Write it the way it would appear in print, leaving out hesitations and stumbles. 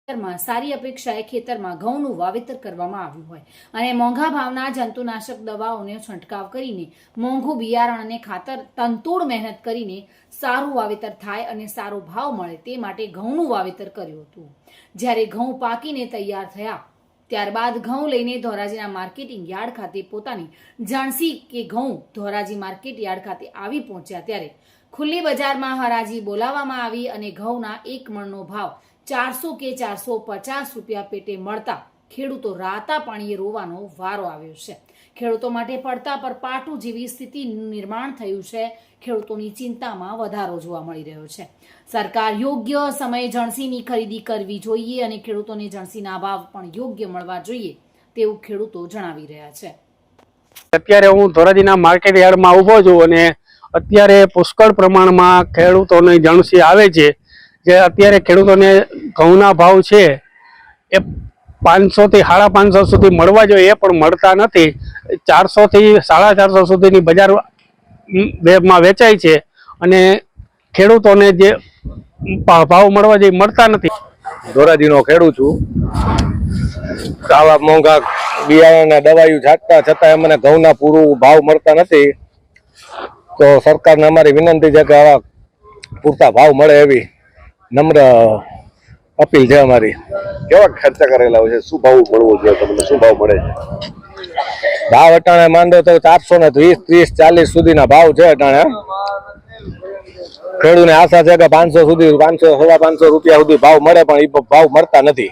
માં સારી અપેક્ષાએ ખેતરમાં ઘઉંનું વાવેતર કરવામાં આવ્યું હોય અને મોંઘા ભાવના જંતુનાશક દવાઓનો છંટકાવ કરીને મોંઘું બિયારણ અને ખાતર તનતોડ મહેનત કરીને સારું વાવેતર થાય અને સારો ભાવ મળે તે માટે ઘઉંનું વાવેતર કર્યું હતું। જ્યારે ઘઉં પાકીને તૈયાર થયા ત્યારબાદ ઘઉં લઈને ધોરાજીના માર્કેટિંગ યાર્ડ ખાતે પોતાની જાણસી કે ઘઉં ધોરાજી માર્કેટ યાર્ડ ખાતે આવી પહોંચ્યા ત્યારે ખુલ્લી બજારમાં હરાજી બોલાવવામાં આવી અને ઘઉંના એક મણનો ભાવ 400 કે 450 રૂપિયા પેટે મળતા ખેડૂતો રાતા પાણીએ રોવાનો વારો આવ્યો છે। ખેડૂતો માટે પડતા પર પાટું જેવી સ્થિતિનું નિર્માણ થયું છે। ખેડૂતોની ચિંતામાં વધારો જોવા મળી રહ્યો છે। સરકાર યોગ્ય સમયે જણસીની ખરીદી કરવી જોઈએ અને ખેડૂતોને જણસીના ભાવ પણ યોગ્ય મળવા જોઈએ તેવું ખેડૂતો જણાવી રહ્યા છે। અત્યારે હું ધોરાજીના માર્કેટ યાર્ડમાં ઊભો છું અને અત્યારે પુષ્કળ પ્રમાણમાં ખેડૂતોની જણસી આવે છે। જે અત્યારે ખેડૂતોને ઘઉંના ભાવ છે એ 500 થી 550 સુધી મળવા જોઈએ પણ મળતા નથી। 400 થી 450 સુધીની બજારમાં વેચાય છે અને ખેડૂતોને જે ભાવ મળવા જોઈએ મળતા નથી। ધોરાજીનો ખેડૂત છું। આવા મોંઘા બિયારણના દવાઈઓ છાંટતા છતાં મને ઘઉંના પૂરું ભાવ મળતા નથી। તો સરકારને અમારી વિનંતી છે કે આવા પૂરતા ભાવ મળે એવી નમ્ર અપીલ છે અમારી। કેવા ખર્ચા કરેલા હોય છે, શું ભાવ મળવો જોઈએ, તમને શું ભાવ મળે છે? ભાવ અટાણે માંડો તો 420, 30, 40 સુધીના ભાવ છે અટાણે। ખેડૂતને આશા છે કે 500 સુધી 500 550 રૂપિયા સુધી ભાવ મળે પણ એ ભાવ મળતા નથી।